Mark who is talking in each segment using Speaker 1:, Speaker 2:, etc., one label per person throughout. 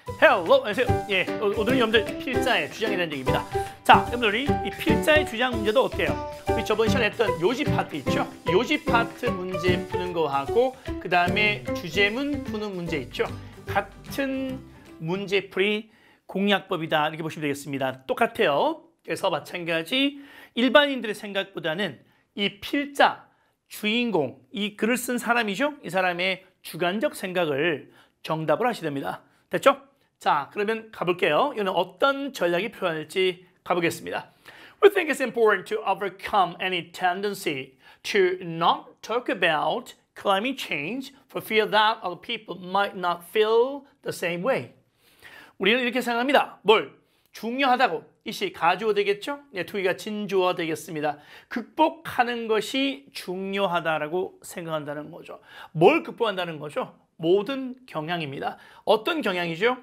Speaker 1: Hello, 안녕하세요. 예, 오늘은 여러분들 필자의 주장에 대한 얘기입니다. 자, 여러분들이 이 필자의 주장 문제도 어때요? 우리 저번 시간에 했던 요지 파트 있죠? 요지 파트 문제 푸는 거하고 그 다음에 주제문 푸는 문제 있죠? 같은 문제풀이 공략법이다 이렇게 보시면 되겠습니다. 똑같아요. 그래서 마찬가지 일반인들의 생각보다는 이 필자, 주인공, 이 글을 쓴 사람이죠? 이 사람의 주관적 생각을 정답을 하셔야 됩니다. 됐죠? 자, 그러면 가볼게요. 이거는 어떤 전략이 필요할지 가보겠습니다. We think it's important to overcome any tendency to not talk about climate change for fear that other people might not feel the same way. 우리는 이렇게 생각합니다. 뭘? 중요하다고. 이시 가주어 되겠죠? 네, 투기가 진주어 되겠습니다. 극복하는 것이 중요하다라고 생각한다는 거죠. 뭘 극복한다는 거죠? 모든 경향입니다. 어떤 경향이죠?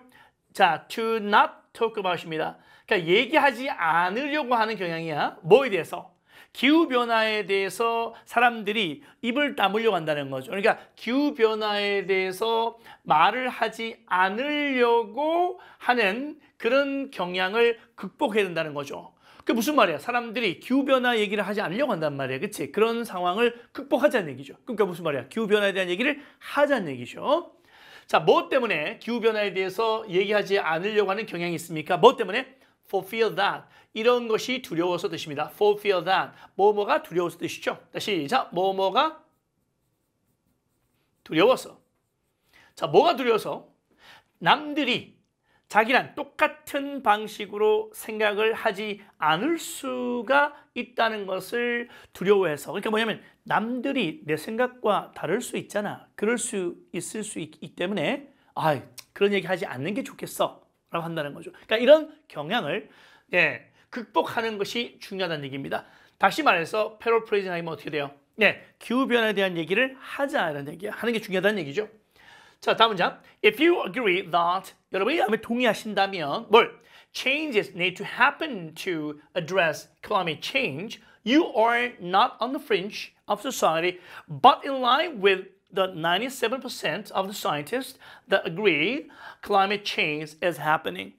Speaker 1: 자, to not talk about입니다. 그러니까 얘기하지 않으려고 하는 경향이야. 뭐에 대해서? 기후변화에 대해서 사람들이 입을 다물려고 한다는 거죠. 그러니까 기후변화에 대해서 말을 하지 않으려고 하는 그런 경향을 극복해야 된다는 거죠. 그게 무슨 말이야? 사람들이 기후변화 얘기를 하지 않으려고 한단 말이야. 그치? 그런 상황을 극복하자는 얘기죠. 그러니까 무슨 말이야? 기후변화에 대한 얘기를 하자는 얘기죠. 자, 뭐 때문에 기후변화에 대해서 얘기하지 않으려고 하는 경향이 있습니까? 뭐 때문에? For fear that. 이런 것이 두려워서 뜻입니다. For fear that. 뭐뭐가 두려워서 뜻이죠. 다시 시작. 뭐뭐가 두려워서. 자, 뭐가 두려워서? 남들이 자기랑 똑같은 방식으로 생각을 하지 않을 수가 있다는 것을 두려워해서. 그러니까 뭐냐면 남들이 내 생각과 다를 수 있잖아. 그럴 수 있을 수 있기 때문에 그런 얘기 하지 않는 게 좋겠어 라고 한다는 거죠. 그러니까 이런 경향을 극복하는 것이 중요하다는 얘기입니다. 다시 말해서 패러프레이징 하면 어떻게 돼요? 기후변화에 대한 얘기를 하자라는 얘기야. 하는 게 중요하다는 얘기죠. 자, 다음 문장. If you agree that, 여러분이 동의하신다면 뭘? Changes need to happen to address climate change. You are not on the fringe of society, but in line with the 97% of the scientists that agree climate change is happening.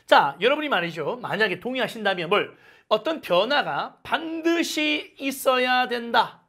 Speaker 1: 자, 여러분이 말이죠. 만약에 동의하신다면 뭘? 어떤 변화가 반드시 있어야 된다.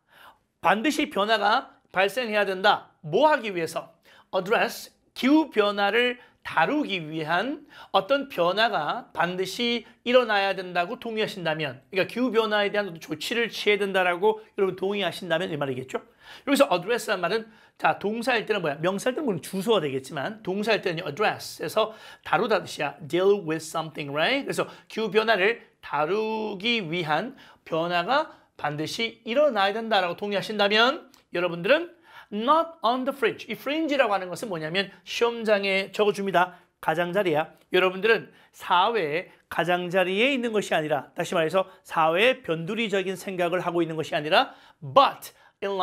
Speaker 1: 반드시 변화가 발생해야 된다. 뭐 하기 위해서? Address, 기후변화를 다루기 위한 어떤 변화가 반드시 일어나야 된다고 동의하신다면, 그러니까 기후변화에 대한 조치를 취해야 된다라고 여러분 동의하신다면 이 말이겠죠? 여기서 address라는 말은 자, 동사일 때는 뭐야? 명사일 때는 물론 주소가 되겠지만 동사일 때는 address에서 다루다 뜻이야. deal with something, right? 그래서 기후변화를 다루기 위한 변화가 반드시 일어나야 된다라고 동의하신다면 여러분들은 not on the fringe. 이 fringe라고 하는 것은 뭐냐면 시험장에 적어줍니다. 가장자리야. 여러분들은 사회의 가장자리에 있는 것이 아니라 다시 말해서 사회의 변두리적인 생각을 하고 있는 것이 아니라 but in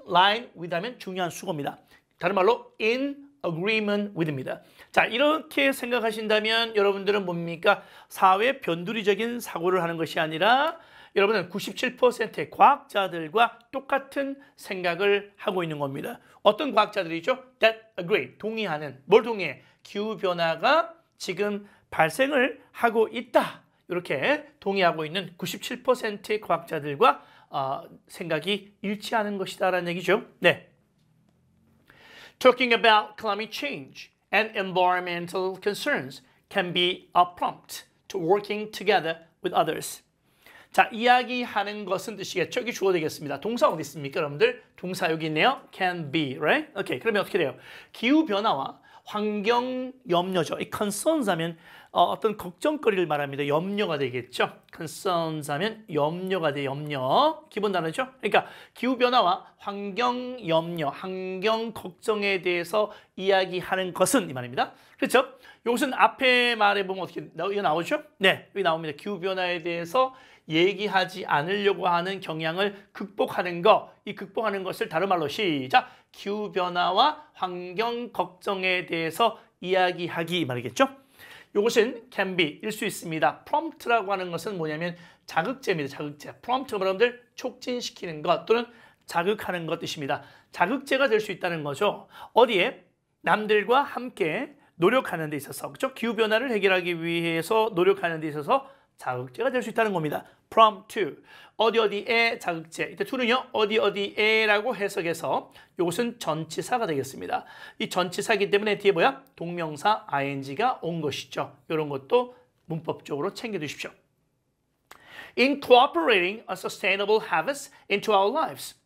Speaker 1: line with 하면 중요한 수고입니다. 다른 말로 in agreement with입니다. 자, 이렇게 생각하신다면 여러분들은 뭡니까? 사회의 변두리적인 사고를 하는 것이 아니라 여러분은 97%의 과학자들과 똑같은 생각을 하고 있는 겁니다. 어떤 과학자들이죠? That agree, 동의하는. 뭘 동의해? 기후변화가 지금 발생을 하고 있다. 이렇게 동의하고 있는 97%의 과학자들과 생각이 일치하는 것이다라는 얘기죠. 네. Talking about climate change and environmental concerns can be a prompt to working together with others. 자, 이야기하는 것은 뜻이겠죠? 여기 주어 되겠습니다. 동사 어디 있습니까, 여러분들? 동사 여기 있네요. Can be, right? 오케이, 그러면 어떻게 돼요? 기후변화와 환경 염려죠. 이 concerns 하면 어떤 걱정거리를 말합니다. 염려가 되겠죠? concerns 하면 염려가 돼, 염려. 기본 단어죠? 그러니까 기후변화와 환경 염려, 환경 걱정에 대해서 이야기하는 것은 이 말입니다. 그렇죠? 이것은 앞에 말해보면 어떻게 여기 나오죠? 네, 여기 나옵니다. 기후변화에 대해서 얘기하지 않으려고 하는 경향을 극복하는 것, 이 극복하는 것을 다른 말로 시작! 기후변화와 환경 걱정에 대해서 이야기하기 말이겠죠? 이것은 can be 일 수 있습니다. prompt라고 하는 것은 뭐냐면 자극제입니다. 자극제. prompt가 여러분들 촉진시키는 것 또는 자극하는 것 뜻입니다. 자극제가 될 수 있다는 거죠. 어디에? 남들과 함께 노력하는 데 있어서, 그렇죠? 기후 변화를 해결하기 위해서 노력하는 데 있어서 자극제가 될 수 있다는 겁니다. from to 어디에 자극제. 이때 to는요 어디에라고 해석해서 이것은 전치사가 되겠습니다. 이 전치사이기 때문에 뒤에 뭐야? 동명사 ing가 온 것이죠. 이런 것도 문법적으로 챙겨두십시오. Incorporating a sustainable habits into our lives.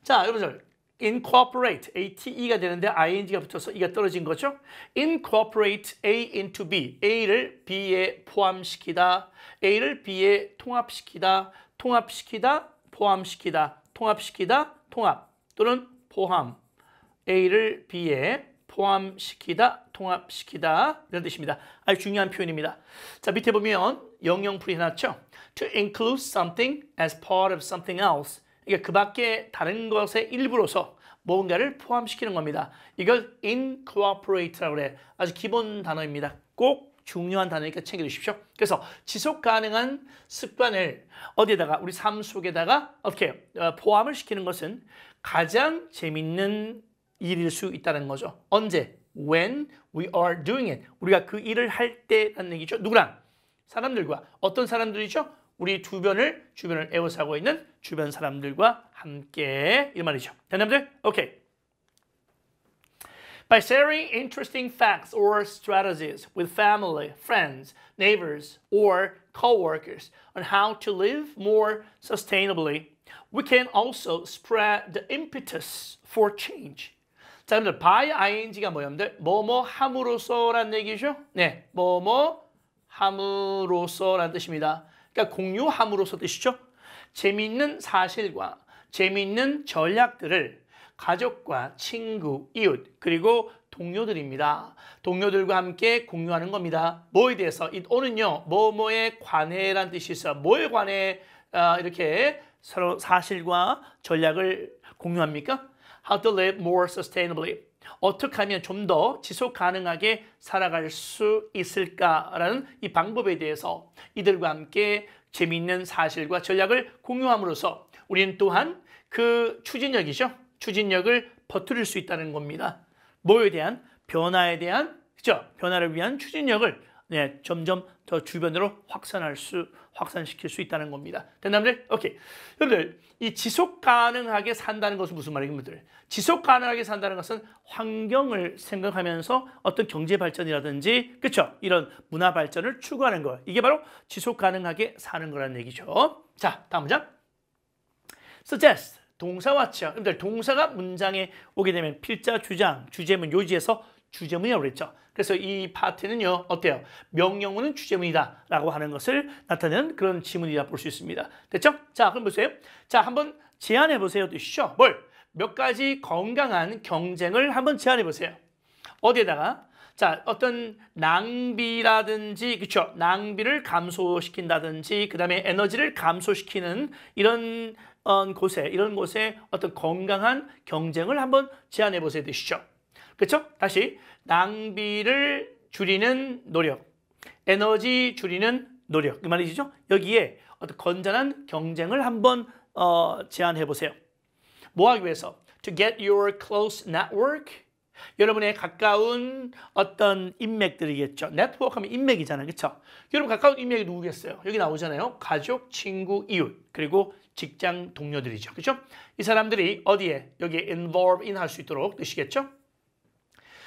Speaker 1: 자, 여러분들 incorporate, ate가 되는데 ing가 붙어서 e가 떨어진 거죠. incorporate A into B, A를 B에 포함시키다, A를 B에 통합시키다, 포함시키다, 통합 또는 포함, A를 B에 포함시키다, 통합시키다 이런 뜻입니다. 아주 중요한 표현입니다. 자, 밑에 보면 영영풀이 해놨죠. To include something as part of something else. 그러니까 그 밖에 다른 것의 일부로서 뭔가를 포함시키는 겁니다. 이걸 incorporate라고 그래. 아주 기본 단어입니다. 꼭 중요한 단어니까 챙겨주십시오. 그래서 지속 가능한 습관을 어디에다가 우리 삶 속에다가 어떻게 포함을 시키는 것은 가장 재밌는 일일 수 있다는 거죠. 언제? When we are doing it. 우리가 그 일을 할 때라는 얘기죠. 누구랑? 사람들과. 어떤 사람들이죠? 우리 주변을 에워싸고 있는 주변 사람들과 함께 이 말이죠. 됐나들? 오케이. By sharing interesting facts or strategies with family, friends, neighbors, or co-workers on how to live more sustainably, we can also spread the impetus for change. 자, 여러분들 by ing가 뭐예요? 뭐뭐 함으로써라는 얘기죠? 네, 뭐뭐 함으로써라는 뜻입니다. 그러니까 공유함으로써 뜻이죠. 재미있는 사실과 재미있는 전략들을 가족과 친구, 이웃, 그리고 동료들입니다. 동료들과 함께 공유하는 겁니다. 뭐에 대해서? 오는요, 뭐뭐에 관해라는 뜻이 있어요. 뭐에 관해 이렇게 서로 사실과 전략을 공유합니까? How to live more sustainably. 어떻게 하면 좀 더 지속 가능하게 살아갈 수 있을까라는 이 방법에 대해서 이들과 함께 재미있는 사실과 전략을 공유함으로써 우리는 또한 그 추진력이죠. 추진력을 퍼뜨릴 수 있다는 겁니다. 뭐에 대한? 변화에 대한, 그죠? 변화를 위한 추진력을 점점 더 주변으로 확산시킬 수 있다는 겁니다. 됐나들? 오케이. 여러분들, 이 지속 가능하게 산다는 것은 무슨 말입니까? 지속 가능하게 산다는 것은 환경을 생각하면서 어떤 경제 발전이라든지, 그렇죠? 이런 문화 발전을 추구하는 거. 이게 바로 지속 가능하게 사는 거라는 얘기죠. 자, 다음 문장. suggest. 동사 왔죠. 여러분들, 동사가 문장에 오게 되면 필자, 주장, 주제문, 요지에서 주제문이라고 그랬죠. 그래서 이 파트는요, 어때요? 명령문은 주제문이다 라고 하는 것을 나타내는 그런 지문이라 볼 수 있습니다. 됐죠? 자, 그럼 보세요. 자, 한번 제안해 보세요. 뜻이죠. 뭘? 몇 가지 건강한 경쟁을 한번 제안해 보세요. 어디에다가? 자, 어떤 낭비라든지, 그렇죠? 낭비를 감소시킨다든지, 그 다음에 에너지를 감소시키는 이런 곳에 어떤 건강한 경쟁을 한번 제안해 보세요. 뜻이죠. 그렇죠? 다시 낭비를 줄이는 노력, 에너지 줄이는 노력, 그 말이죠. 여기에 어떤 건전한 경쟁을 한번 제안해 보세요. 뭐 하기 위해서? To get your close network. 여러분의 가까운 어떤 인맥들이겠죠. 네트워크 하면 인맥이잖아요. 그렇죠? 여러분 가까운 인맥이 누구겠어요? 여기 나오잖아요. 가족, 친구, 이웃, 그리고 직장 동료들이죠. 그렇죠? 이 사람들이 어디에? 여기에 involve in 할 수 있도록 뜻이겠죠?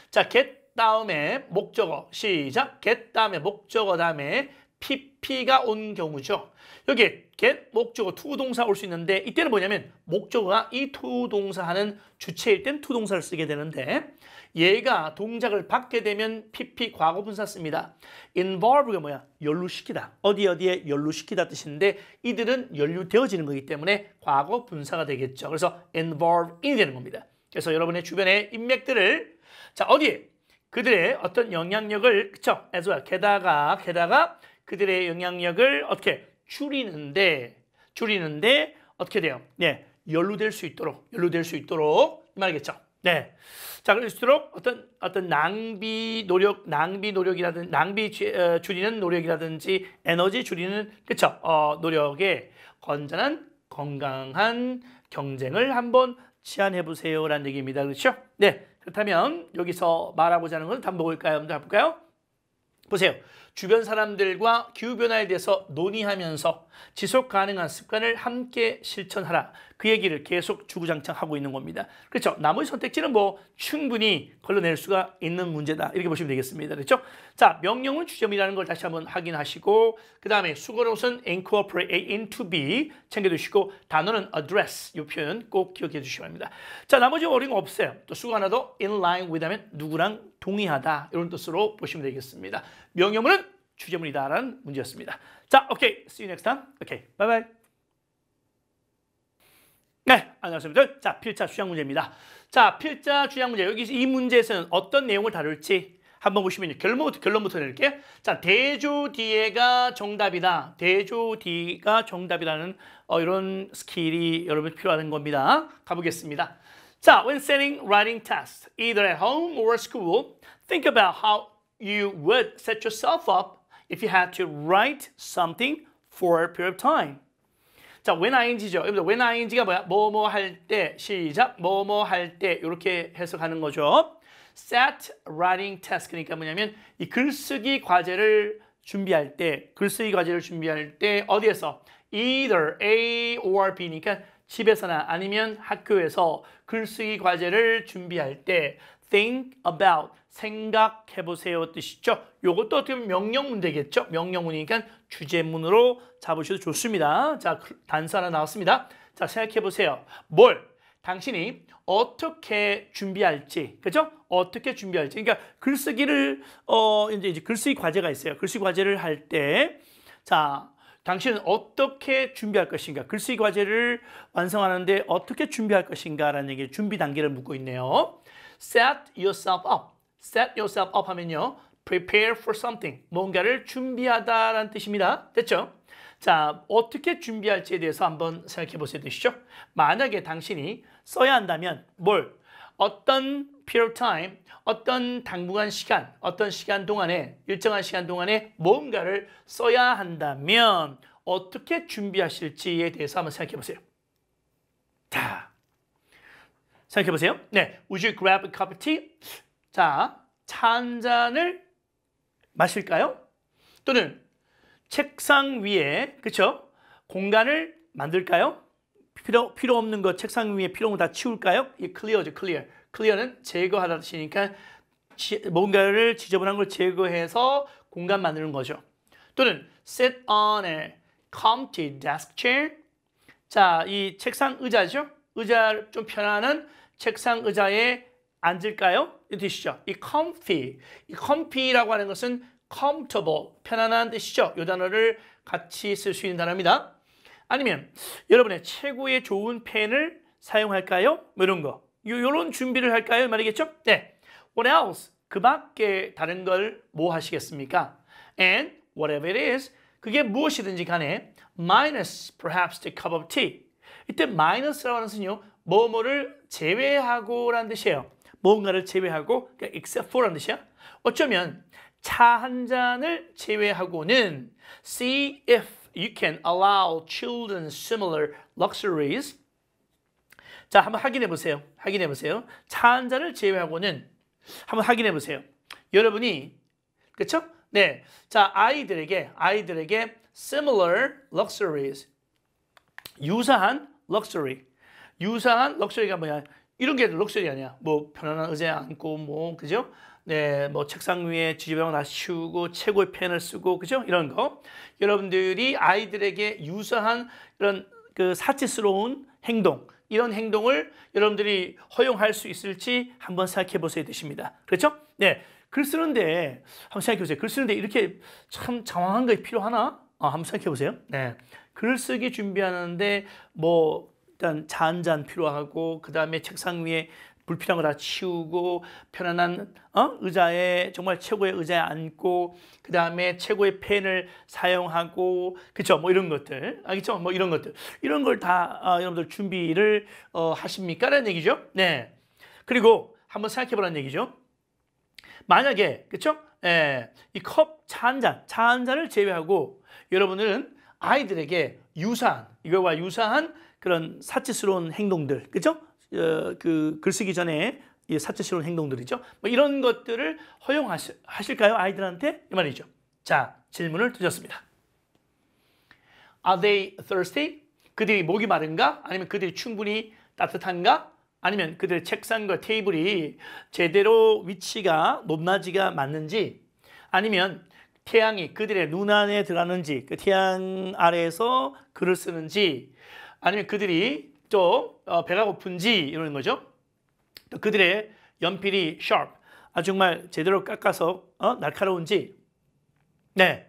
Speaker 1: 자, get 다음에 목적어, 시작. get 다음에 목적어 다음에 pp가 온 경우죠. 여기 get 목적어 to 동사 올 수 있는데 이때는 뭐냐면 목적어가 이 to 동사 하는 주체일 땐 to 동사를 쓰게 되는데 얘가 동작을 받게 되면 pp 과거분사 씁니다. involve가 뭐야? 연루시키다. 어디에 연루시키다 뜻인데 이들은 연루되어지는 거기 때문에 과거분사가 되겠죠. 그래서 involve이 되는 겁니다. 그래서 여러분의 주변의 인맥들을 자, 어디에? 그들의 어떤 영향력을, 그쵸? as well. 게다가 그들의 영향력을 어떻게? 줄이는데 어떻게 돼요? 네. 연루될 수 있도록 이 말이겠죠? 네. 자, 그럴수록 어떤 낭비 노력이라든지, 낭비 줄이는 노력이라든지, 에너지 줄이는, 그쵸? 노력에 건전한 건강한 경쟁을 한번 제안해 보세요라는 얘기입니다. 그렇죠? 네. 그렇다면 여기서 말하고자 하는 것은 한번 볼까요? 보세요. 주변 사람들과 기후변화에 대해서 논의하면서 지속 가능한 습관을 함께 실천하라. 그 얘기를 계속 주구장창 하고 있는 겁니다. 그렇죠? 나머지 선택지는 뭐 충분히 걸러낼 수가 있는 문제다. 이렇게 보시면 되겠습니다. 그렇죠? 자, 명령은 주점이라는 걸 다시 한번 확인하시고 그 다음에 수거로는 incorporate A into B 챙겨두시고 단어는 address 이 표현 꼭 기억해 주시기 바랍니다. 자, 나머지 어려운 거 없어요. 또 수거 하나 더 in line with 하면 누구랑 동의하다 이런 뜻으로 보시면 되겠습니다. 명령문은 주제문이다라는 문제였습니다. 자, 오케이. See you next time. 오케이. Bye bye. 네, 안녕하십니까. 자, 필자 주장 문제입니다. 자, 필자 주장 문제. 여기 이 문제에서는 어떤 내용을 다룰지 한번 보시면요. 결론부터 낼게요. 자, 대조 뒤에가 정답이다. 대조 뒤가 정답이라는 이런 스킬이 여러분 필요한 겁니다. 가보겠습니다. 자, when setting writing tests, either at home or school, think about how you would set yourself up if you had to write something for a period of time. 자, when ing죠. 여러분들 when ing가 뭐야? 뭐뭐 할 때, 시작. 뭐뭐 할 때 이렇게 해석하는 거죠. set writing test 그러니까 뭐냐면 이 글쓰기 과제를 준비할 때, 어디에서? either A or B니까 집에서나 아니면 학교에서 글쓰기 과제를 준비할 때 think about 생각해보세요 뜻이죠. 요것도 어떻게 보면 명령문 되겠죠. 명령문이니까 주제문으로 잡으셔도 좋습니다. 자, 단서 하나 나왔습니다. 자, 생각해보세요. 뭘? 당신이 어떻게 준비할지, 그죠? 어떻게 준비할지. 그러니까 글쓰기를 이제 글쓰기 과제가 있어요. 글쓰기 과제를 할 때, 자, 당신은 어떻게 준비할 것인가? 글쓰기 과제를 완성하는데 어떻게 준비할 것인가라는 얘기, 준비 단계를 묻고 있네요. Set yourself up. Set yourself up 하면요, prepare for something. 뭔가를 준비하다라는 뜻입니다. 됐죠? 자, 어떻게 준비할지에 대해서 한번 생각해 보세요. 되시죠? 만약에 당신이 써야 한다면 뭘? 어떤 period of time, 어떤 당분간 시간, 어떤 시간 동안에, 일정한 시간 동안에 뭔가를 써야 한다면 어떻게 준비하실지에 대해서 한번 생각해 보세요. 자, 생각해 보세요. 네, would you grab a cup of tea? 자, 차 한 잔을 마실까요? 또는 책상 위에, 그렇죠? 공간을 만들까요? 필요 없는 거 책상 위에 필요 없는 거 다 치울까요? 이 clear죠, clear. clear는 제거하다 뜻이니까 뭔가를 지저분한 걸 제거해서 공간 만드는 거죠. 또는 sit on a comfy desk chair. 자, 이 책상 의자죠? 의자 좀 편안한 책상 의자에 앉을까요? 이 뜻이죠. 이 comfy라고 하는 것은 comfortable, 편안한 뜻이죠. 이 단어를 같이 쓸 수 있는 단어입니다. 아니면 여러분의 최고의 좋은 펜을 사용할까요? 뭐 이런 거. 이런 준비를 할까요? 말이겠죠? 네. What else? 그 밖에 다른 걸 뭐 하시겠습니까? And whatever it is, 그게 무엇이든지 간에 minus perhaps the cup of tea. 이때 minus라고 하는 것은요, 뭐뭐를 제외하고 라는 뜻이에요. 뭔가를 제외하고, 그러니까 except for 라는 뜻이야. 어쩌면 차 한 잔을 제외하고는 see if you can allow children similar luxuries. 자, 한번 확인해 보세요. 차 한 잔을 제외하고는 한번 확인해 보세요. 여러분이, 그렇죠? 네. 자, 아이들에게 similar luxuries. 유사한 럭셔리가 뭐야? 이런 게 럭셔리 아니야. 뭐 편안한 의자에 앉고 뭐, 그죠? 네, 뭐 책상 위에 지저분한 거 다 치우고 최고의 펜을 쓰고, 그죠? 이런 거. 여러분들이 아이들에게 유사한 이런 그 사치스러운 행동, 이런 행동을 여러분들이 허용할 수 있을지 한번 생각해 보셔야 되십니다. 그렇죠? 네. 글 쓰는데 한번 생각해 보세요. 글 쓰는데 이렇게 참 장황한 게 필요하나? 한번 생각해 보세요. 네. 글 쓰기 준비하는데 뭐 일단 차 한 잔 필요하고, 그 다음에 책상 위에 불필요한 거 다 치우고, 편안한 의자에, 정말 최고의 의자에 앉고, 그 다음에 최고의 펜을 사용하고, 그쵸? 뭐 이런 것들, 알겠죠? 뭐 이런 것들, 이런 걸 다 여러분들 준비를 하십니까? 라는 얘기죠. 네. 그리고 한번 생각해 보라는 얘기죠. 만약에, 그쵸? 이 차 한 잔을 제외하고 여러분들은 아이들에게 이거와 유사한 그런 사치스러운 행동들, 그죠? 그 글쓰기 전에 이 사치스러운 행동들이죠. 뭐 이런 것들을 허용하실까요? 아이들한테? 이 말이죠. 자, 질문을 드렸습니다. Are they thirsty? 그들이 목이 마른가? 아니면 그들이 충분히 따뜻한가? 아니면 그들의 책상과 테이블이 제대로 위치가 높낮이가 맞는지, 아니면 태양이 그들의 눈 안에 들어가는지, 그 태양 아래에서 글을 쓰는지, 아니면 그들이 또 배가 고픈지 이러는 거죠. 또 그들의 연필이 sharp, 정말 제대로 깎아서 날카로운지. 네.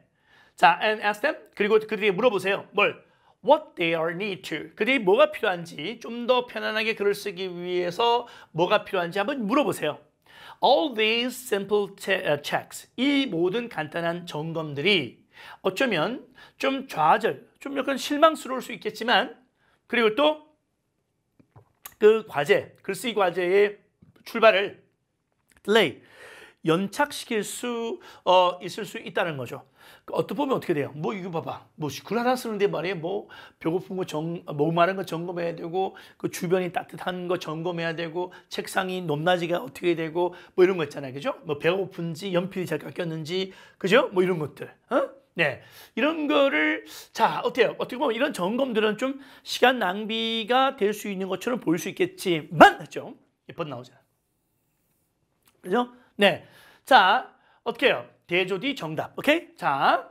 Speaker 1: 자, and ask them. 그리고 그들에게 물어보세요. 뭘? What they are need to. 그들이 뭐가 필요한지, 좀 더 편안하게 글을 쓰기 위해서 뭐가 필요한지 한번 물어보세요. All these simple checks. 이 모든 간단한 점검들이 어쩌면 좀 좌절, 좀 약간 실망스러울 수 있겠지만, 그리고 또 그 과제, 글쓰기 과제의 출발을 delay, 연착시킬 수 있을 수 있다는 거죠. 어떻게 보면 어떻게 돼요? 뭐 이거 봐봐, 뭐 글 하나 쓰는데 말이에요, 뭐 배고픈 거 목 마른 거 점검해야 되고, 그 주변이 따뜻한 거 점검해야 되고, 책상이 높낮이가 어떻게 되고, 뭐 이런 거 있잖아요, 그죠? 뭐 배가 고픈지, 연필이 잘 깎였는지, 그죠? 뭐 이런 것들, 네, 이런 거를 자 어때요? 어떻게 보면 이런 점검들은 좀 시간 낭비가 될 수 있는 것처럼 보일 수 있겠지만, 했죠? 예쁜 나오잖아, 그죠? 네, 자 어떻게 해요? 대조디 정답. 오케이? 자,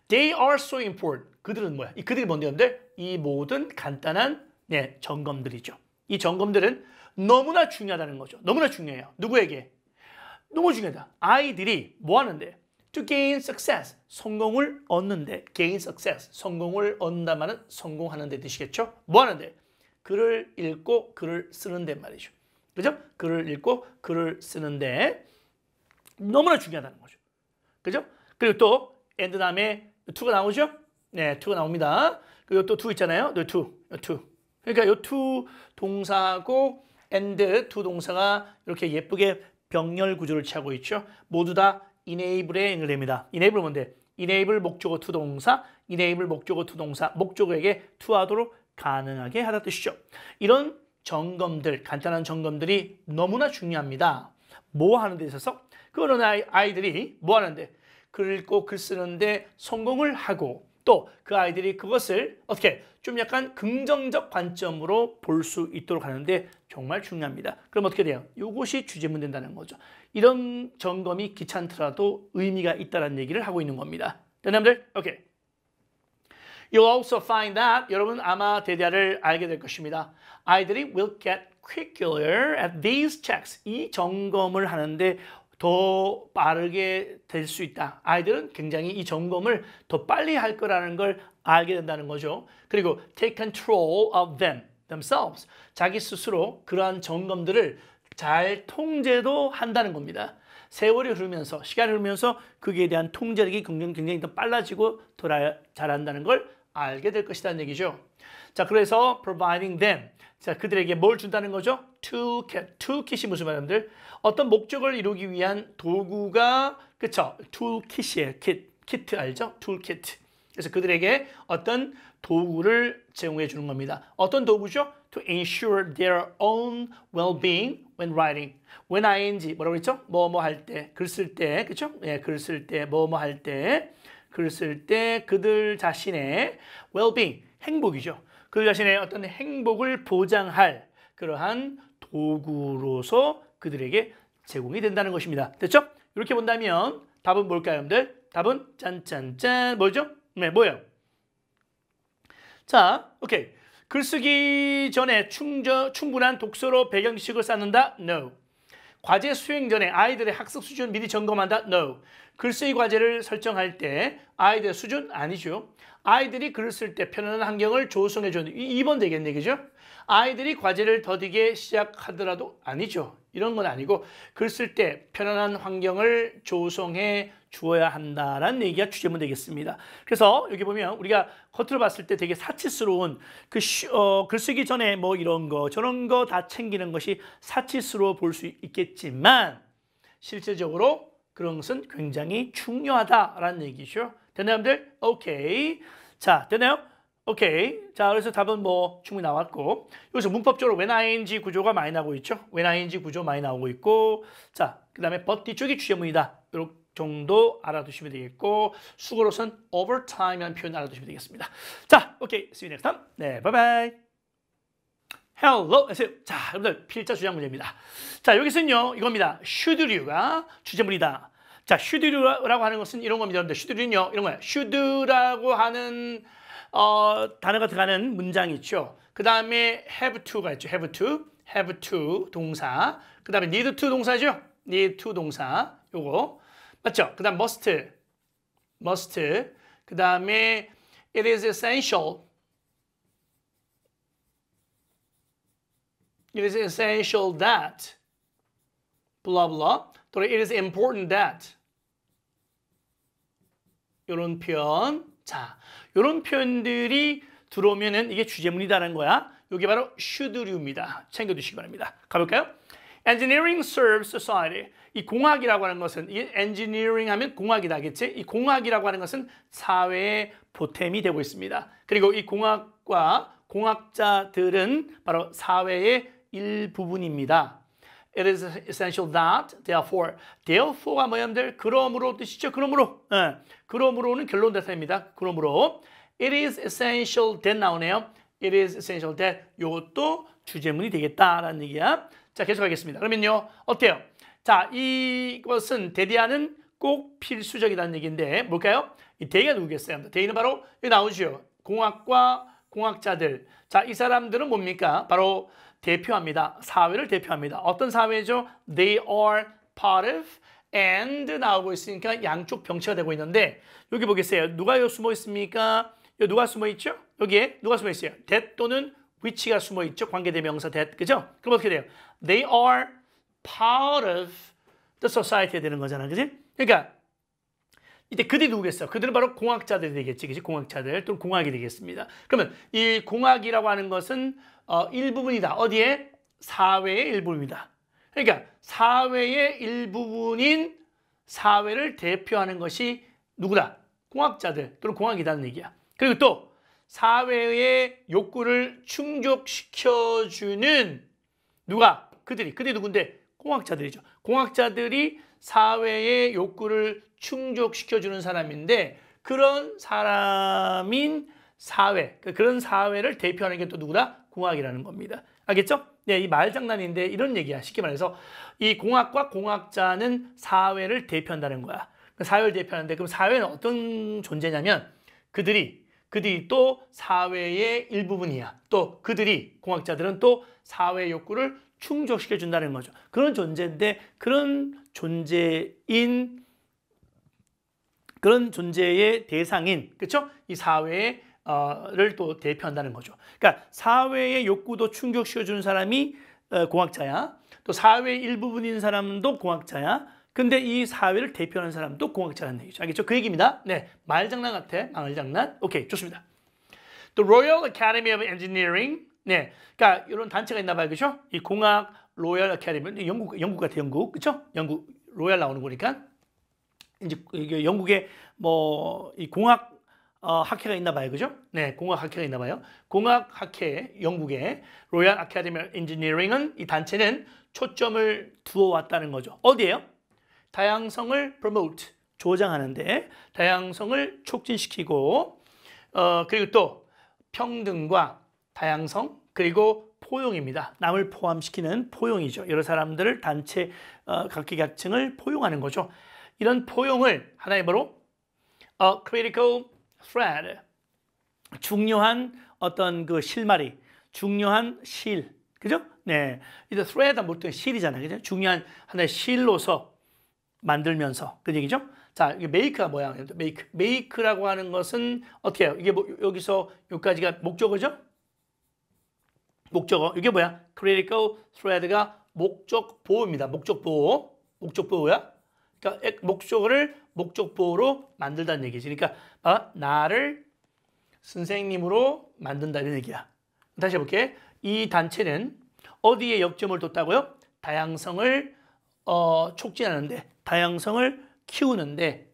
Speaker 1: they are so important. 그들은 뭐야? 이 그들이 뭔데, 여러분들? 이 모든 간단한 점검들이죠. 이 점검들은 너무나 중요하다는 거죠. 너무나 중요해요. 누구에게? 너무 중요하다. 아이들이 뭐 하는데? To gain success. 성공을 얻는데. gain success. 성공을 얻는다 말은 성공하는 데 뜻이겠죠? 뭐 하는데? 글을 읽고 글을 쓰는데 말이죠. 그죠? 글을 읽고 글을 쓰는데 너무나 중요하다는 거죠. 그죠? 그리고 또 and 다음에 to가 나오죠? 네, to가 나옵니다. 그리고 또 to 있잖아요. to. 그러니까 요 to 동사고 and to 동사가 이렇게 예쁘게 병렬 구조를 취하고 있죠. 모두 다 enable에 연결됩니다. enable 뭔데? enable 목적어 to 동사, enable 목적어 to 동사, 목적어에게 to 하도록 가능하게 하다 뜻이죠. 이런 점검들, 간단한 점검들이 너무나 중요합니다. 뭐 하는 데 있어서? 그거는 아이들이 뭐 하는데? 글 읽고 글 쓰는데 성공을 하고, 또 그 아이들이 그것을 어떻게 좀 약간 긍정적 관점으로 볼 수 있도록 하는데 정말 중요합니다. 그럼 어떻게 돼요? 이것이 주제문 된다는 거죠. 이런 점검이 귀찮더라도 의미가 있다는 얘기를 하고 있는 겁니다. 여러분들, 오케이. You'll also find that, 여러분 아마 대대를 알게 될 것입니다. 아이들이 will get quicker at these checks. 이 점검을 하는데 더 빠르게 될 수 있다. 아이들은 굉장히 이 점검을 더 빨리 할 거라는 걸 알게 된다는 거죠. 그리고 take control of themselves. 자기 스스로 그러한 점검들을 잘 통제도 한다는 겁니다. 세월이 흐르면서, 시간이 흐르면서 그에 대한 통제력이 굉장히 더 빨라지고 더 잘한다는 걸 알게 될 것이라는 얘기죠. 자, 그래서 providing them. 자, 그들에게 뭘 준다는 거죠? toolkit이 무슨 말인들? 어떤 목적을 이루기 위한 도구가, 그쵸? toolkit이에요. 키트 알죠? toolkit. 그래서 그들에게 어떤 도구를 제공해 주는 겁니다. 어떤 도구죠? To ensure their own well-being when writing. when ing 뭐라고 했죠? 뭐뭐 할 때, 글 쓸 때, 그쵸? 예, 글 쓸 때, 뭐뭐 할 때, 글 쓸 때 그들 자신의 well-being, 행복이죠. 그들 자신의 어떤 행복을 보장할 그러한 도구로서 그들에게 제공이 된다는 것입니다. 됐죠? 이렇게 본다면 답은 뭘까요, 여러분들? 답은 짠짠짠 뭐죠? 네, 뭐예요? 자, 오케이. 글쓰기 전에 충분한 독서로 배경 지식을 쌓는다? No. 과제 수행 전에 아이들의 학습 수준 미리 점검한다? No. 글쓰기 과제를 설정할 때 아이들의 수준? 아니죠. 아이들이 글을 쓸 때 편안한 환경을 조성해 주는 2번 되겠네, 그죠? 아이들이 과제를 더디게 시작하더라도 아니죠. 이런 건 아니고 글 쓸 때 편안한 환경을 조성해 주어야 한다라는 얘기가 주제문 되겠습니다. 그래서 여기 보면 우리가 겉으로 봤을 때 되게 사치스러운 글쓰기 전에 뭐 이런 거 저런 거 다 챙기는 것이 사치스러워 볼 수 있겠지만 실질적으로 그런 것은 굉장히 중요하다라는 얘기죠. 됐나요, 여러분들? 오케이. 자, 됐나요? 오케이. 자, 그래서 답은 뭐 충분히 나왔고 여기서 문법적으로 when ing 구조가 많이 나오고 있죠. when ing 구조 많이 나오고 있고 자, 그 다음에 but 뒤쪽이 주제문이다. 이렇게 정도 알아두시면 되겠고 수고로선 overtime이라는 표현 알아두시면 되겠습니다. 자, 오케이. See you next time. 네, 바이바이. Hello. 자, 여러분들 필자 주장 문제입니다. 자, 여기서는요. 이겁니다. should you가 주제문이다. 자, should you라고 하는 것은 이런 겁니다. 여러분들 should you는요. 이런 거예요. should라고 하는 단어가 들어가는 문장이 있죠. 그 다음에 have to가 있죠. have to 동사. 그 다음에 need to 동사죠. need to 동사. 요거 맞죠? 그 다음 must. 그 다음에 it is essential. It is essential that. blah blah. 또 it is important that. 요런 표현. 자, 요런 표현들이 들어오면은 이게 주제문이다라는 거야. 이게 바로 should you입니다. 챙겨두시기 바랍니다. 가볼까요? Engineering serves society. 이 공학이라고 하는 것은 이 engineering 하면 공학이다겠지? 이 공학이라고 하는 것은 사회의 보탬이 되고 있습니다. 그리고 이 공학과 공학자들은 바로 사회의 일부분입니다. It is essential that, therefore. Therefore가 뭐냐면 그러므로 뜻이죠. 그러므로. 그러므로는 결론 대사입니다. 그러므로 it is essential that 나오네요. It is essential that 이것도 주제문이 되겠다라는 얘기야. 자, 계속하겠습니다. 그러면요. 어때요? 자, 이것은 대디아는 꼭 필수적이라는 얘기인데 뭘까요? 이 대디가 누구겠어요? 대디는 바로 여기 나오죠. 공학과 공학자들. 자, 이 사람들은 뭡니까? 바로 대표합니다. 사회를 대표합니다. 어떤 사회죠? They are part of and 나오고 있으니까 양쪽 병치가 되고 있는데 여기 보겠어요. 누가 여기 숨어 있습니까? 여기 누가 숨어 있죠? 여기에 누가 숨어 있어요? that 또는 which가 숨어 있죠. 관계대명사 that. 그죠? 그럼 어떻게 돼요? They are part of the society 되는 거잖아. 그지? 그러니까 이때 그들이 누구겠어? 그들은 바로 공학자들이 되겠지. 그지? 공학자들 또는 공학이 되겠습니다. 그러면 이 공학이라고 하는 것은 일부분이다. 어디에? 사회의 일부분이다. 그러니까 사회의 일부분인 사회를 대표하는 것이 누구다? 공학자들 또는 공학이라는 얘기야. 그리고 또 사회의 욕구를 충족시켜주는 누가? 그들이 누군데? 공학자들이죠. 공학자들이 사회의 욕구를 충족시켜주는 사람인데 그런 사람인 사회, 그런 사회를 대표하는 게 또 누구다? 공학이라는 겁니다. 알겠죠? 네, 이 말장난인데 이런 얘기야. 쉽게 말해서 이 공학과 공학자는 사회를 대표한다는 거야. 사회를 대표하는데 그럼 사회는 어떤 존재냐면 그들이 또 사회의 일부분이야. 또 그들이 공학자들은 또 사회의 욕구를 충족시켜 준다는 거죠. 그런 존재인데 그런 존재의 대상인 그렇죠? 이 사회의 를 또 대표한다는 거죠. 그러니까 사회의 욕구도 충족시켜주는 사람이 공학자야. 또 사회의 일부분인 사람도 공학자야. 근데 이 사회를 대표하는 사람도 공학자라는 얘기죠. 알겠죠? 그 얘기입니다. 네, 말장난 같아. 말장난. 오케이, 좋습니다. 또 Royal Academy of Engineering. 네, 그러니까 이런 단체가 있나 봐요, 그렇죠? 이 공학 로열 아카데미, 영국 같아, 영국, 그렇죠? 영국 로얄 나오는 거니까 이제 이게 영국에 뭐 이 공학 학회가 있나 봐요. 그죠? 네, 공학 학회가 있나 봐요. 공학 학회, 영국의 로얄 아카데미 엔지니어링은 이 단체는 초점을 두어 왔다는 거죠. 어디에요? 다양성을 promote, 조장하는데 다양성을 촉진시키고 그리고 또 평등과 다양성 그리고 포용입니다. 남을 포함시키는 포용이죠. 여러 사람들을 단체 각계각층을 포용하는 거죠. 이런 포용을 하나의 뭐로? critical thread, 중요한 어떤 그 실마리, 중요한 실, 그죠? 네, 이제 thread은 보통 실이잖아요, 그죠? 중요한 하나의 실로서 만들면서 그 얘기죠. 자, 이게 make가 뭐야? make라고 하는 것은 어떻게 해요? 이게 뭐 여기서 여기까지가 목적어죠? 목적어. 이게 뭐야? critical thread가 목적보호입니다. 목적보호야. 그러니까 목적어를 목적보호로 만들다는 얘기지. 그러니까 나를 선생님으로 만든다는 얘기야. 다시 해볼게. 이 단체는 어디에 역점을 뒀다고요? 다양성을 촉진하는데, 다양성을 키우는데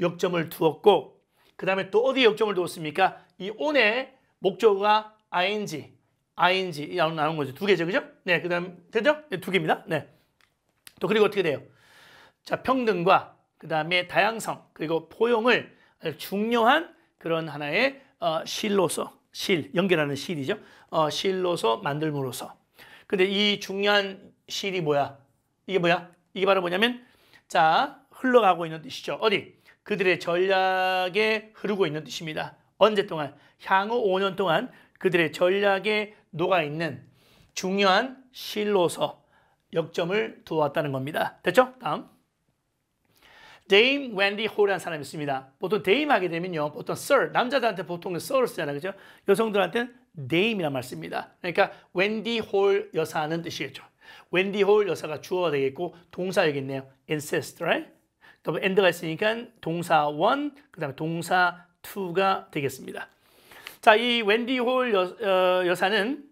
Speaker 1: 역점을 두었고, 그 다음에 또 어디에 역점을 두었습니까? 이 on에 목적어가 ing 나오는 거죠. 두 개죠, 그죠? 네, 그다음 되죠? 네, 두 개입니다. 네. 또 그리고 어떻게 돼요? 자, 평등과 그다음에 다양성 그리고 포용을 아주 중요한 그런 하나의 실로서 연결하는 실이죠. 실로서 만들므로써. 근데 이 중요한 실이 뭐야? 이게 뭐야? 이게 바로 뭐냐면 자, 흘러가고 있는 뜻이죠. 어디? 그들의 전략에 흐르고 있는 뜻입니다. 언제 동안? 향후 5년 동안 그들의 전략에 녹아있는 중요한 실로서 역점을 두었다는 겁니다. 됐죠? 다음. 데임 웬디 홀이라는 사람이 있습니다. 보통 데임 하게 되면요. 보통 sir, 남자들한테 보통 sir 쓰잖아요. 그죠? 여성들한테는 dame이란 말 씁니다. 그러니까 웬디 홀 여사는 뜻이겠죠. 웬디 홀 여사가 주어가 되겠고 동사이겠네요. insist, right? 그다음에 and가 있으니까 동사 one, 그다음에 동사 to가 되겠습니다. 자, 이 웬디 홀 여사는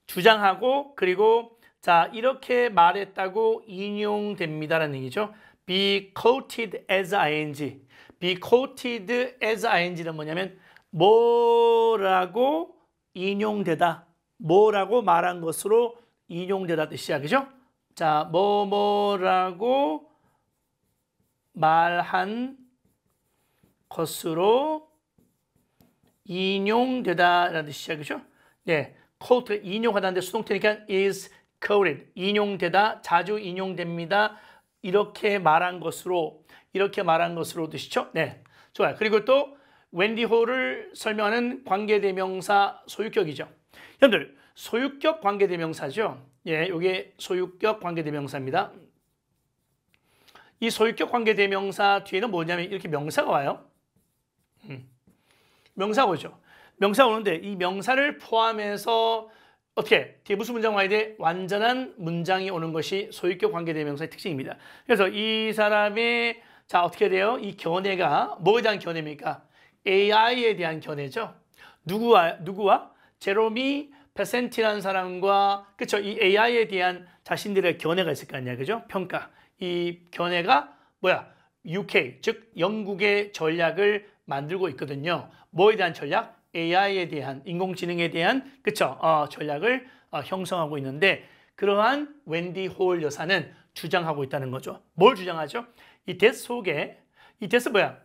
Speaker 1: 주장하고 그리고 자, 이렇게 말했다고 인용됩니다라는 얘기죠. be quoted as ing. be quoted as ing는 뭐냐면 뭐라고 인용되다. 뭐라고 말한 것으로 인용되다 뜻이야. 그죠? 자, 뭐라고 말한 것으로 인용되다라는 뜻이야. 그죠? 네. quote 인용하다는데 수동태니까 is quoted. 인용되다, 자주 인용됩니다. 이렇게 말한 것으로 뜻이죠. 네. 좋아요. 그리고 또 웬디 홀을 설명하는 관계대명사 소유격이죠. 여러분들, 소유격 관계대명사죠. 예, 이게 소유격 관계대명사입니다. 이 소유격 관계대명사 뒤에는 뭐냐면 이렇게 명사가 와요. 명사가 오죠. 명사가 오는데 이 명사를 포함해서 어떻게? 뒤에 무슨 문장 와야 돼? 완전한 문장이 오는 것이 소유격 관계대명사의 특징입니다. 그래서 이 사람의 자 어떻게 돼요? 이 견해가 뭐에 대한 견해입니까? AI에 대한 견해죠. 누구와? 제로미 페센티라는 사람과 그렇죠? 이 AI에 대한 자신들의 견해가 있을 거 아니야, 그죠? 평가. 이 견해가 뭐야? UK 즉 영국의 전략을 만들고 있거든요. 뭐에 대한 전략? AI에 대한 인공지능에 대한 그쵸 전략을 형성하고 있는데 그러한 웬디 홀 여사는 주장하고 있다는 거죠. 뭘 주장하죠? 이 데스 속에 이 데스 뭐야?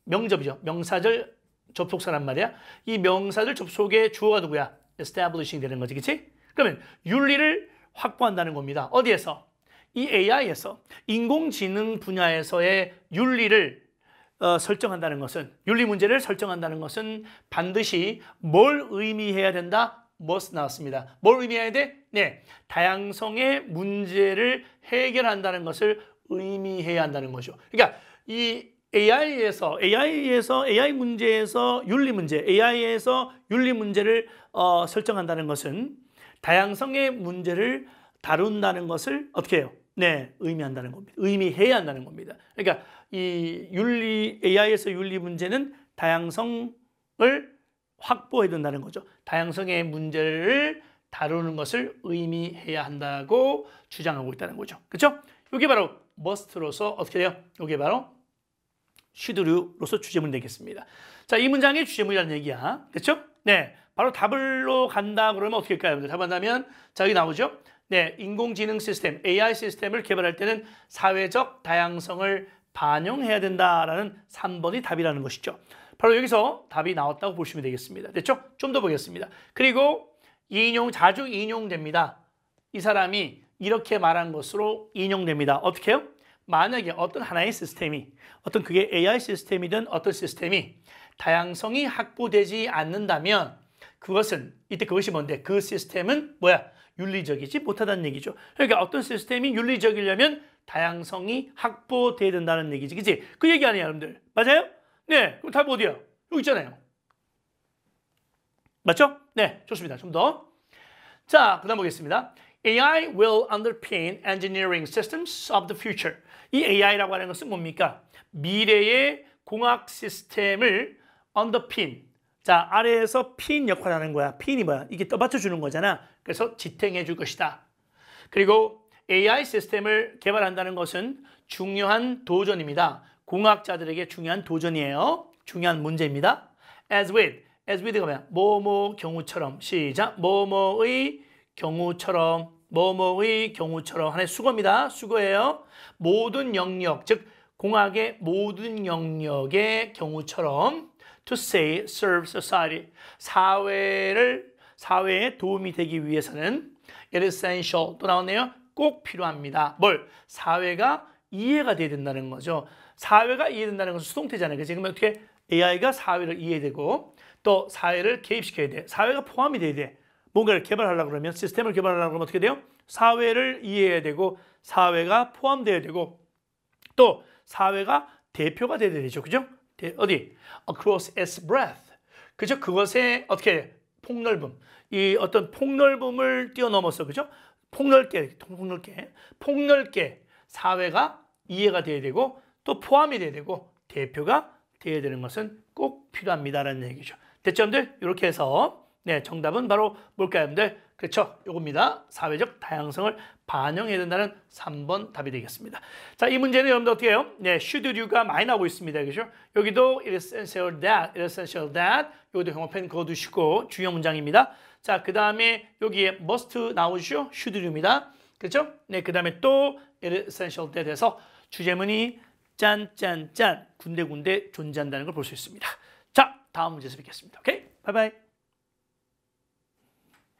Speaker 1: 명접이죠. 명사절 접속사란 말이야. 이 명사절 접속의 주어가 누구야? establishing 되는 거지, 그렇지? 그러면 윤리를 확보한다는 겁니다. 어디에서? 이 AI에서 인공지능 분야에서의 윤리를 설정한다는 것은 윤리 문제를 설정한다는 것은 반드시 뭘 의미해야 된다? must 나왔습니다. 뭘 의미해야 돼? 네, 다양성의 문제를 해결한다는 것을 의미해야 한다는 거죠. 그러니까 이 AI 문제에서 윤리 문제, AI에서 윤리 문제를 설정한다는 것은 다양성의 문제를 다룬다는 것을 어떻게 해요? 네, 의미한다는 겁니다. 의미해야 한다는 겁니다. 그러니까 이 AI에서 윤리 문제는 다양성을 확보해야 된다는 거죠. 다양성의 문제를 다루는 것을 의미해야 한다고 주장하고 있다는 거죠. 그렇죠? 이게 바로 must로서 어떻게 돼요? 이게 바로 should로서 주제문 되겠습니다. 자, 이 문장의 주제문이라는 얘기야. 그렇죠? 네, 바로 답으로 간다 그러면 어떻게 할까요? 답한다면 자, 여기 나오죠? 네, 인공지능 시스템, AI 시스템을 개발할 때는 사회적 다양성을 반영해야 된다라는 3번이 답이라는 것이죠. 바로 여기서 답이 나왔다고 보시면 되겠습니다. 됐죠? 좀 더 보겠습니다. 그리고 자주 인용됩니다. 이 사람이 이렇게 말한 것으로 인용됩니다. 어떻게 해요? 만약에 어떤 하나의 시스템이 어떤 그게 AI 시스템이든 어떤 시스템이 다양성이 확보되지 않는다면 그것이 뭔데? 그 시스템은 뭐야? 윤리적이지 못하다는 얘기죠. 그러니까 어떤 시스템이 윤리적이려면 다양성이 확보돼야 된다는 얘기지. 그치? 그 얘기 아니에요, 여러분들. 맞아요? 네. 그럼 답 어디야? 여기 있잖아요. 맞죠? 네. 좋습니다. 좀 더. 자, 그 다음 보겠습니다. AI will underpin engineering systems of the future. 이 AI라고 하는 것은 뭡니까? 미래의 공학 시스템을 underpin. 자, 아래에서 핀 역할을 하는 거야. 핀이 뭐야? 이게 떠받쳐주는 거잖아. 그래서 지탱해 줄 것이다. 그리고 AI 시스템을 개발한다는 것은 중요한 도전입니다. 공학자들에게 중요한 도전이에요. 중요한 문제입니다. As with as with가 뭐야? 뭐뭐 경우처럼. 시작. 뭐뭐의 경우처럼. 뭐뭐의 경우처럼. 하나의 수거입니다. 수거예요. 모든 영역, 즉 공학의 모든 영역의 경우처럼 to say, serve society. 사회에 도움이 되기 위해서는 it is essential. 또 나왔네요. 꼭 필요합니다. 뭘? 사회가 이해가 돼야 된다는 거죠. 사회가 이해된다는 것은 수동태잖아요. 그래서 지금 어떻게 AI가 사회를 이해되고 또 사회를 개입시켜야 돼. 사회가 포함이 돼야 돼. 뭔가를 개발하려고 그러면 시스템을 개발하려고 그러면 어떻게 돼요? 사회를 이해해야 되고 사회가 포함돼야 되고 또 사회가 대표가 돼야 되죠. 그죠? 어디? Across its breadth. 그죠? 그것의 어떻게 폭넓음. 이 어떤 폭넓음을 뛰어넘어서 그죠? 폭넓게 사회가 이해가 돼야 되고 또 포함이 돼야 되고 대표가 돼야 되는 것은 꼭 필요합니다라는 얘기죠. 됐죠, 여러분들? 이렇게 해서 네, 정답은 바로 뭘까요, 여러분들? 그렇죠, 요겁니다. 사회적 다양성을 반영해야 된다는 3번 답이 되겠습니다. 자, 이 문제는 여러분들 어떻게 해요? 네, should류가 많이 나오고 있습니다. 그죠? 여기도 it is essential that, it is essential that. 여기도 형어펜 그어두시고 주요 문장입니다. 자, 그 다음에 여기에 must 나오죠? should류입니다. 그렇죠? 네, 그 다음에 또 it is essential that 해서 주제문이 짠짠짠 군데군데 존재한다는 걸 볼 수 있습니다. 자, 다음 문제에서 뵙겠습니다. 오케이? 바이바이.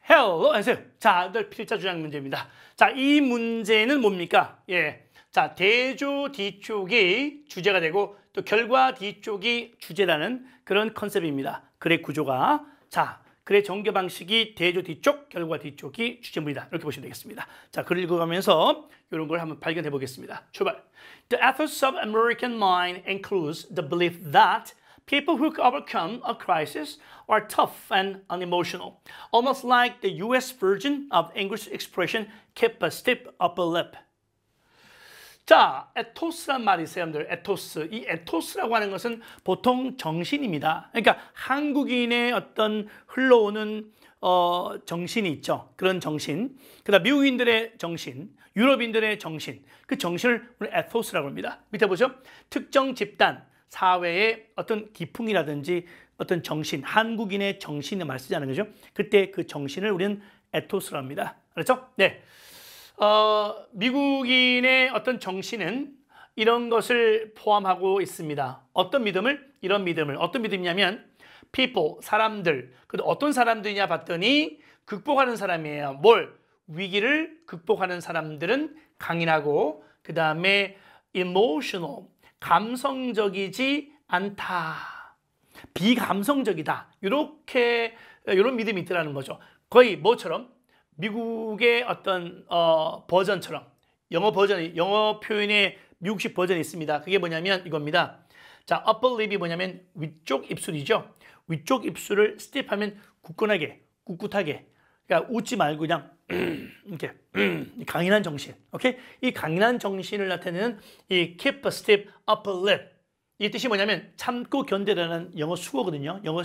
Speaker 1: Hello, 안녕하세요. 자, 필자 주장 문제입니다. 자, 이 문제는 뭡니까? 예. 자, 대조 뒤쪽이 주제가 되고 또 결과 뒤쪽이 주제라는 그런 컨셉입니다. 글의 구조가. 자, 글의 전개 방식이 대조 뒤쪽, 결과 뒤쪽이 주제물이다. 이렇게 보시면 되겠습니다. 자, 글을 읽어가면서 이런 걸 한번 발견해 보겠습니다. 출발. The ethos of American mind includes the belief that people who overcome a crisis are tough and unemotional, almost like the US version of English expression keep a stiff upper lip. 자, 에토스란 말이 있어요, 여러분들. 에토스. 이 에토스라고 하는 것은 보통 정신입니다. 그러니까 한국인의 어떤 흘러오는 정신이 있죠. 그런 정신. 그다음 미국인들의 정신, 유럽인들의 정신. 그 정신을 우리 에토스라고 합니다. 밑에 보죠. 특정 집단, 사회의 어떤 기풍이라든지 어떤 정신, 한국인의 정신을 말 쓰지 않은 거죠. 그때 그 정신을 우리는 에토스라고 합니다. 그렇죠? 네. 미국인의 어떤 정신은 이런 것을 포함하고 있습니다. 어떤 믿음을? 이런 믿음을. 어떤 믿음이냐면 people, 사람들. 근데 어떤 사람들이냐 봤더니 극복하는 사람이에요. 뭘? 위기를 극복하는 사람들은 강인하고 그 다음에 emotional, 감성적이지 않다. 비감성적이다. 이런 믿음이 있더라는 거죠. 거의 뭐처럼? 미국의 어떤 버전처럼 영어 표현의 미국식 버전이 있습니다. 그게 뭐냐면 이겁니다. 자, upper lip이 뭐냐면 위쪽 입술이죠. 위쪽 입술을 스티프하면 굳건하게, 꿋꿋하게. 그러니까 웃지 말고 그냥 이렇게 강인한 정신. 오케이? 이 강인한 정신을 나타내는 이 keep a stiff upper lip. 이 뜻이 뭐냐면 참고 견뎌라는 영어 수어거든요. 영어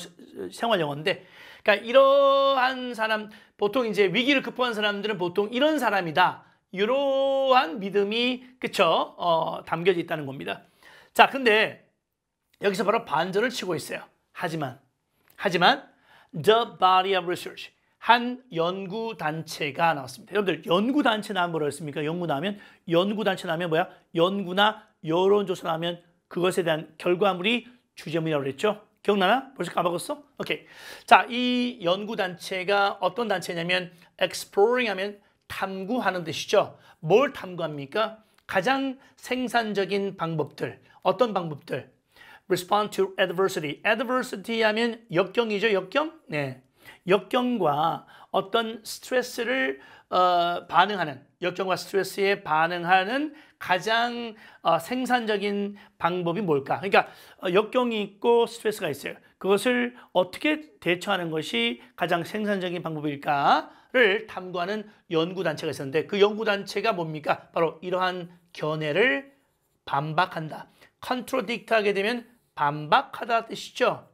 Speaker 1: 생활 영어인데, 그러니까 이러한 사람, 보통 이제 위기를 극복한 사람들은 보통 이런 사람이다. 이러한 믿음이 그쵸? 담겨져 있다는 겁니다. 자, 근데 여기서 바로 반전을 치고 있어요. 하지만 the body of research, 한 연구 단체가 나왔습니다. 여러분들 연구 단체 나오면 뭐라고 했습니까? 연구 단체 나오면 뭐야? 연구나 여론조사 나오면 그것에 대한 결과물이 주제문이라고 그랬죠? 기억나나? 벌써 까먹었어? 오케이. 자, 이 연구단체가 어떤 단체냐면 exploring 하면 탐구하는 뜻이죠. 뭘 탐구합니까? 가장 생산적인 방법들. 어떤 방법들? respond to adversity. adversity 하면 역경이죠, 역경? 네. 역경과 어떤 스트레스를 반응하는, 역경과 스트레스에 반응하는 가장 생산적인 방법이 뭘까? 그러니까 역경이 있고 스트레스가 있어요. 그것을 어떻게 대처하는 것이 가장 생산적인 방법일까를 탐구하는 연구단체가 있었는데 그 연구단체가 뭡니까? 바로 이러한 견해를 반박한다. contradict 하게 되면 반박하다 뜻이죠.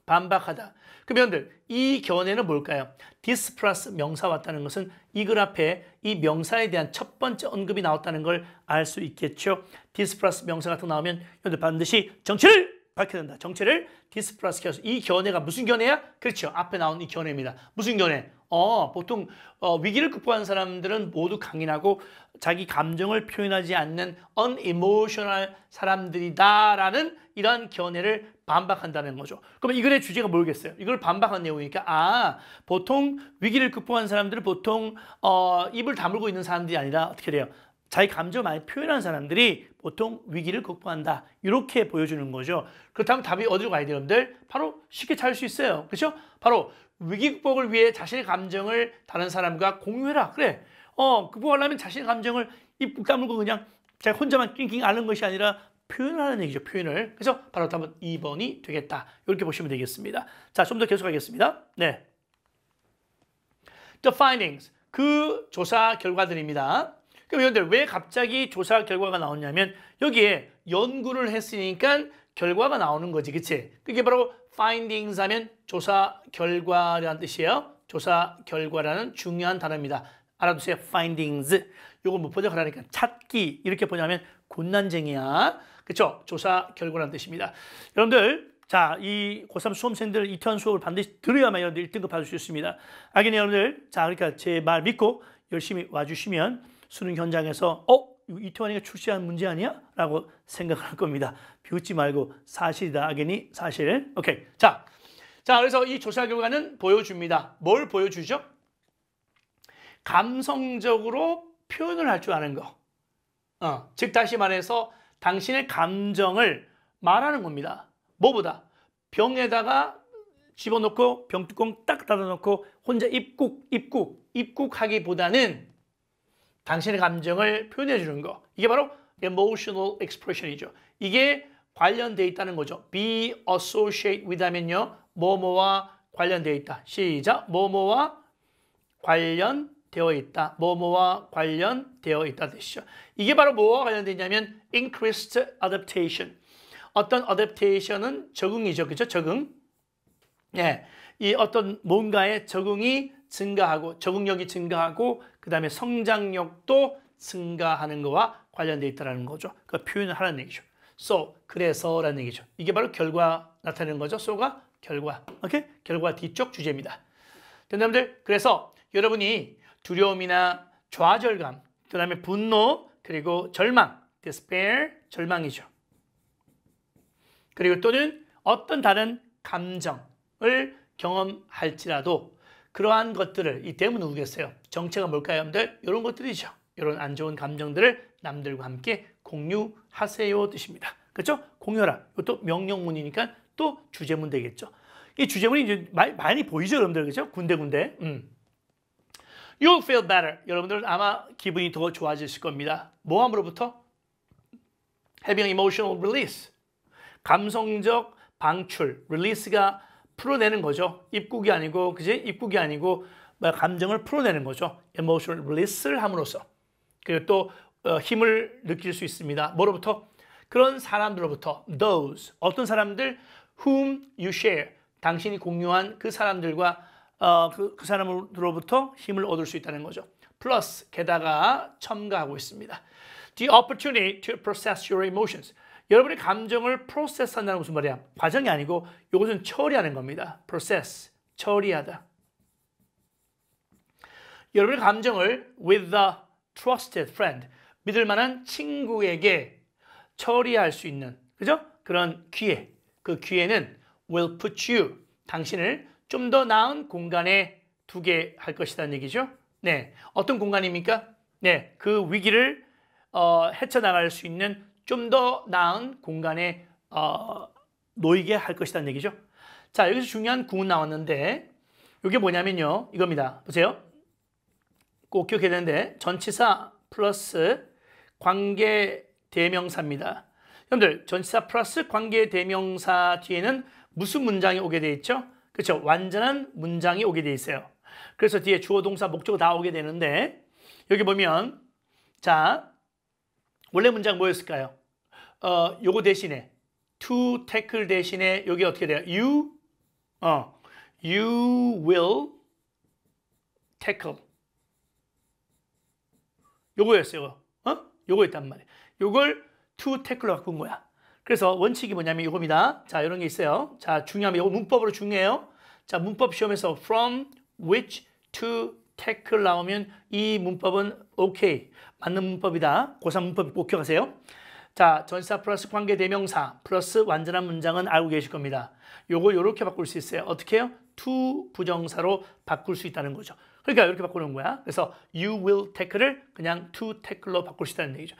Speaker 1: 반박하다. 그럼 여러분들 이 견해는 뭘까요? this 플러스 명사 왔다는 것은 이 글 앞에 이 명사에 대한 첫 번째 언급이 나왔다는 걸 알 수 있겠죠. this 플러스 명사 같은 거 나오면 여러분들 반드시 정치를 밝혀야 된다. 정체를 디스플러스시켜서. 이 견해가 무슨 견해야? 그렇죠. 앞에 나온 이 견해입니다. 무슨 견해? 보통 위기를 극복한 사람들은 모두 강인하고 자기 감정을 표현하지 않는 unemotional 사람들이다라는 이런 견해를 반박한다는 거죠. 그러면 이 글의 주제가 뭐겠어요? 이걸 반박한 내용이니까 보통 위기를 극복한 사람들은 보통 입을 다물고 있는 사람들이 아니라 어떻게 돼요? 자기 감정을 많이 표현한 사람들이 보통 위기를 극복한다. 이렇게 보여주는 거죠. 그렇다면 답이 어디로 가야 돼요, 여러분들? 바로 쉽게 찾을 수 있어요. 그렇죠? 바로 위기 극복을 위해 자신의 감정을 다른 사람과 공유해라. 그래. 극복하려면 자신의 감정을 입 다물고 그냥 자기 혼자만 낑낑 앓는 것이 아니라 표현하는 얘기죠. 표현을. 그래서 바로 답은 2번이 되겠다. 이렇게 보시면 되겠습니다. 자, 좀 더 계속하겠습니다. 네. The findings. 그 조사 결과들입니다. 그럼 여러분들 왜 갑자기 조사 결과가 나오냐면 여기에 연구를 했으니까 결과가 나오는 거지. 그치? 그게 바로 findings 하면 조사 결과라는 뜻이에요. 조사 결과라는 중요한 단어입니다. 알아두세요. findings. 요걸 못 번역하라니까 찾기. 이렇게 보냐면 곤란쟁이야. 그쵸? 조사 결과라는 뜻입니다. 여러분들, 자, 이 고3 수험생들 이태원 수업을 반드시 들어야만 여러분들 1등급 받을 수 있습니다. 알겠네요, 여러분들. 자, 그러니까 제 말 믿고 열심히 와주시면 수능 현장에서 이태원이가 출시한 문제 아니야? 라고 생각할 겁니다. 비웃지 말고 사실이다. 알겠니? 사실. 오케이. 자, 그래서 이 조사 결과는 보여줍니다. 뭘 보여주죠? 감성적으로 표현을 할 줄 아는 거. 즉 다시 말해서 당신의 감정을 말하는 겁니다. 뭐보다? 병에다가 집어넣고 병뚜껑 딱 닫아놓고 혼자 입국하기보다는 당신의 감정을 표현해 주는 거. 이게 바로 emotional expression이죠. 이게 관련되어 있다는 거죠. be associated with 하면요. 뭐뭐와 관련되어 있다. 시작. 뭐뭐와 관련되어 있다. 뭐뭐와 관련되어 있다 뜻이죠. 이게 바로 뭐와 관련되어 있냐면 increased adaptation. 어떤 adaptation은 적응이죠. 그렇죠? 적응. 네. 이 어떤 뭔가의 적응이 증가하고 적응력이 증가하고 그다음에 성장력도 증가하는 거와 관련되어 있다는 거죠. 그 표현을 하라는 얘기죠. So, 그래서라는 얘기죠. 이게 바로 결과 나타내는 거죠. so가 결과. 오케이? 결과 뒤쪽 주제입니다. 여러분들, 그래서 여러분이 두려움이나 좌절감, 그다음에 분노, 그리고 절망, despair, 절망이죠. 그리고 또는 어떤 다른 감정을 경험할지라도 그러한 것들을, 이 대문 누구겠어요? 정체가 뭘까요, 여러분들? 이런 것들이죠. 이런 안 좋은 감정들을 남들과 함께 공유하세요 뜻입니다. 그렇죠? 공유하라. 이것도 명령문이니까 또 주제문 되겠죠. 이 주제문이 이제 많이 보이죠, 여러분들. 그렇죠? 군데군데. You'll feel better. 여러분들 아마 기분이 더 좋아지실 겁니다. 뭐함으로부터? Having emotional release. 감성적 방출. release가 풀어내는 거죠. 입국이 아니고, 그지? 입국이 아니고 감정을 풀어내는 거죠. emotional release를 함으로써. 그리고 또 힘을 느낄 수 있습니다. 뭐로부터? 그런 사람들로부터. those. 어떤 사람들? whom you share. 당신이 공유한 그 사람들과 그 사람으로부터 힘을 얻을 수 있다는 거죠. 플러스 게다가 첨가하고 있습니다. The opportunity to process your emotions. 여러분의 감정을 프로세스한다는 무슨 말이야? 과정이 아니고 이것은 처리하는 겁니다. process, 처리하다. 여러분의 감정을 with a trusted friend, 믿을 만한 친구에게 처리할 수 있는, 그죠? 그런 기회. 그 기회는 will put you, 당신을 좀 더 나은 공간에 두게 할 것이라는 얘기죠. 네, 어떤 공간입니까? 네, 그 위기를 헤쳐나갈 수 있는 좀 더 나은 공간에 놓이게 할 것이라는 얘기죠. 자, 여기서 중요한 구문 나왔는데 이게 뭐냐면요. 이겁니다. 보세요. 꼭 기억해야 되는데 전치사 플러스 관계 대명사입니다. 여러분들 전치사 플러스 관계 대명사 뒤에는 무슨 문장이 오게 돼 있죠? 그렇죠. 완전한 문장이 오게 돼 있어요. 그래서 뒤에 주어 동사 목적어 다 오게 되는데 여기 보면 자 원래 문장 뭐였을까요? 요거 대신에 to tackle 대신에 여기 어떻게 돼요? you will tackle. 요거였어요. 요거였단 말이에요. 요걸 to tackle로 바꾼 거야. 그래서 원칙이 뭐냐면 이겁니다. 자, 이런 게 있어요. 자, 중요하면 이거 문법으로 중요해요. 자, 문법 시험에서 from which to tackle 나오면 이 문법은 오케이. 맞는 문법이다. 고3 문법 꼭 기억하세요. 자, 전치사 플러스 관계 대명사 플러스 완전한 문장은 알고 계실 겁니다. 요거 요렇게 바꿀 수 있어요. 어떻게 해요? to 부정사로 바꿀 수 있다는 거죠. 그러니까 이렇게 바꾸는 거야. 그래서 you will tackle을 그냥 to tackle로 바꿀 수 있다는 얘기죠.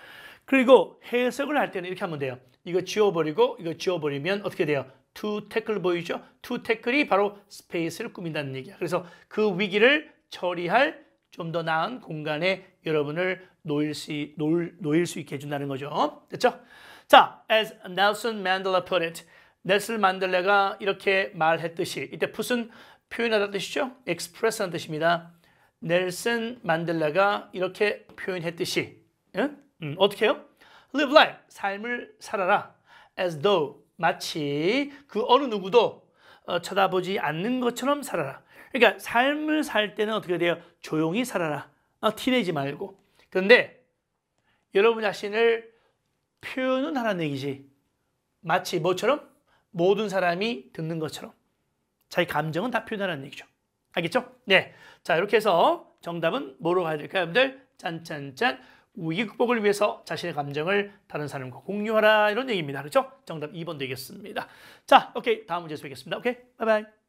Speaker 1: 그리고 해석을 할 때는 이렇게 하면 돼요. 이거 지워버리고 이거 지워버리면 어떻게 돼요? to tackle 보이죠? to tackle이 바로 스페이스를 꾸민다는 얘기야. 그래서 그 위기를 처리할 좀 더 나은 공간에 여러분을 놓일 수 있게 해준다는 거죠. 됐죠? 자, as Nelson Mandela put it. 넬슨 만델라가 이렇게 말했듯이 이때 put은 표현하다는 뜻이죠. express하는 뜻입니다. 넬슨 만델라가 이렇게 표현했듯이 어떻게 해요? live life, 삶을 살아라. as though, 마치 그 어느 누구도 쳐다보지 않는 것처럼 살아라. 그러니까 삶을 살 때는 어떻게 돼요? 조용히 살아라. 티내지 말고. 그런데 여러분 자신을 표현은 하라는 얘기지. 마치 뭐처럼? 모든 사람이 듣는 것처럼. 자기 감정은 다 표현하라는 얘기죠. 알겠죠? 네. 자, 이렇게 해서 정답은 뭐로 가야 될까요, 여러분들? 짠짠짠. 위기 극복을 위해서 자신의 감정을 다른 사람과 공유하라. 이런 얘기입니다. 그렇죠? 정답 2번 되겠습니다. 자, 오케이. 다음 문제에서 뵙겠습니다. 오케이. 바이바이.